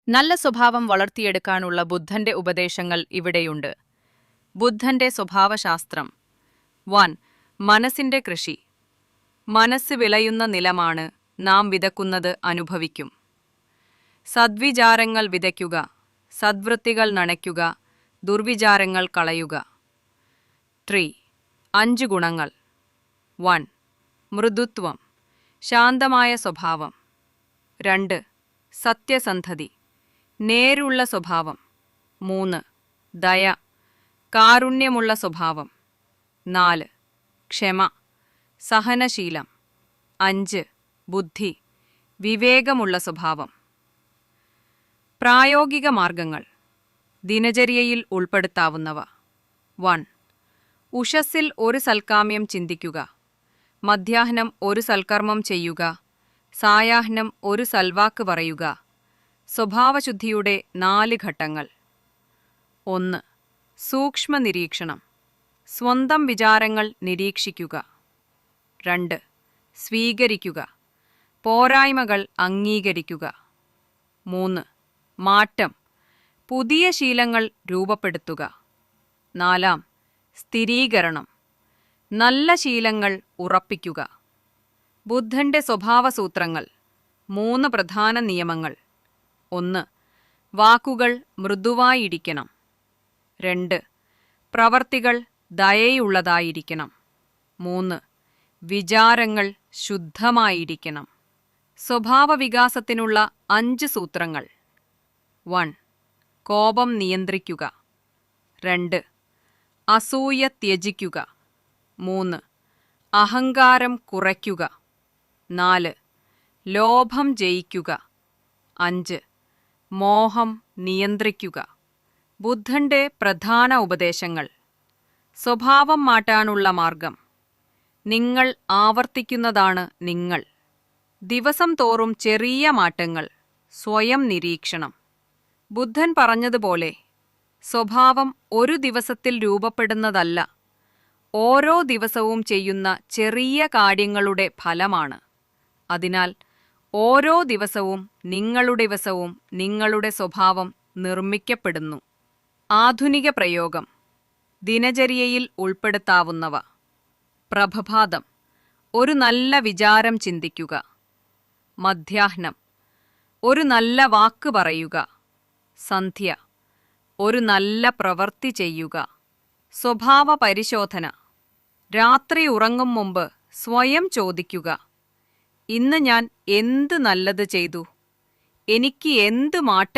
നല്ല സ്വഭാവം വളർത്തിയെടുക്കാനുള്ള ബുദ്ധന്റെ ഉപദേശങ്ങൾ ഇവിടെയുണ്ട്. ബുദ്ധന്റെ സ്വഭാവശാസ്ത്രം. 1. മനസ്സിന്റെ കൃഷി. മനസ്സ് വിളയുന്ന നിലമാണ്, നാം വിതക്കുന്നത് അനുഭവിക്കും. സദ്വിചാരങ്ങൾ വിതയ്ക്കുക, സദ്വൃത്തികൾ നനയ്ക്കുക, ദുർവിചാരങ്ങൾ കളയുക. 3. 5 ഗുണങ്ങൾ. 1. മൃദുത്വം, ശാന്തമായ സ്വഭാവം. 2. സത്യസന്ധതി, നേരുള്ള സ്വഭാവം. 3. ദയ, കാരുണ്യമുള്ള സ്വഭാവം. 4. ക്ഷമ, സഹനശീലം. 5. ബുദ്ധി, വിവേകമുള്ള സ്വഭാവം. പ്രായോഗിക മാർഗങ്ങൾ. ദിനചര്യയിൽ ഉൾപ്പെടുത്താവുന്നവ. 1. ഉഷസ്സിൽ ഒരു സൽക്കാമ്യം ചിന്തിക്കുക. മധ്യാഹ്നം ഒരു സൽക്കർമ്മം ചെയ്യുക. സായാഹ്നം ഒരു സൽവാക്ക് പറയുക. സ്വഭാവശുദ്ധിയുടെ 4 ഘട്ടങ്ങൾ. 1. സൂക്ഷ്മ നിരീക്ഷണം. സ്വന്തം വിചാരങ്ങൾ നിരീക്ഷിക്കുക. 2. സ്വീകരിക്കുക. പോരായ്മകൾ അംഗീകരിക്കുക. 3. മാറ്റം. പുതിയ ശീലങ്ങൾ രൂപപ്പെടുത്തുക. 4. സ്ഥിരീകരണം. നല്ല ശീലങ്ങൾ ഉറപ്പിക്കുക. ബുദ്ധന്റെ സ്വഭാവസൂത്രങ്ങൾ. 3 പ്രധാന നിയമങ്ങൾ. 1. വാക്കുകൾ മൃദുവായിരിക്കണം. 2. പ്രവർത്തികൾ ദയയുള്ളതായിരിക്കണം. 3. വിചാരങ്ങൾ ശുദ്ധമായിരിക്കണം. സ്വഭാവവികാസത്തിനുള്ള 5 സൂത്രങ്ങൾ. 1. കോപം നിയന്ത്രിക്കുക. 2. അസൂയ ത്യജിക്കുക. 3. അഹങ്കാരം കുറയ്ക്കുക. 4. ലോഭം ജയിക്കുക. 5. മോഹം നിയന്ത്രിക്കുക. ബുദ്ധന്റെ പ്രധാന ഉപദേശങ്ങൾ. സ്വഭാവം മാറ്റാനുള്ള മാർഗം. നിങ്ങൾ ആവർത്തിക്കുന്നതാണ് നിങ്ങൾ. ദിവസം തോറും ചെറിയ മാറ്റങ്ങൾ. സ്വയം നിരീക്ഷണം. ബുദ്ധൻ പറഞ്ഞതുപോലെ, സ്വഭാവം ഒരു ദിവസത്തിൽ രൂപപ്പെടുന്നതല്ല, ഓരോ ദിവസവും ചെയ്യുന്ന ചെറിയ കാര്യങ്ങളുടെ ഫലമാണ്. അതിനാൽ ഓരോ ദിവസവും നിങ്ങളുടെ സ്വഭാവം നിർമ്മിക്കപ്പെടുന്നു. ആധുനിക പ്രയോഗം. ദിനചര്യയിൽ ഉൾപ്പെടുത്താവുന്നവ. പ്രഭാതം, ഒരു നല്ല വിചാരം ചിന്തിക്കുക. മധ്യാഹ്നം, ഒരു നല്ല വാക്ക് പറയുക. സന്ധ്യ, ഒരു നല്ല പ്രവൃത്തി ചെയ്യുക. സ്വഭാവ പരിശോധന. രാത്രി ഉറങ്ങും മുമ്പ് സ്വയം ചോദിക്കുക, ഇന്ന് ഞാൻ എന്ത് നല്ലത് ചെയ്തു? എനിക്ക് എന്ത് മാറ്റം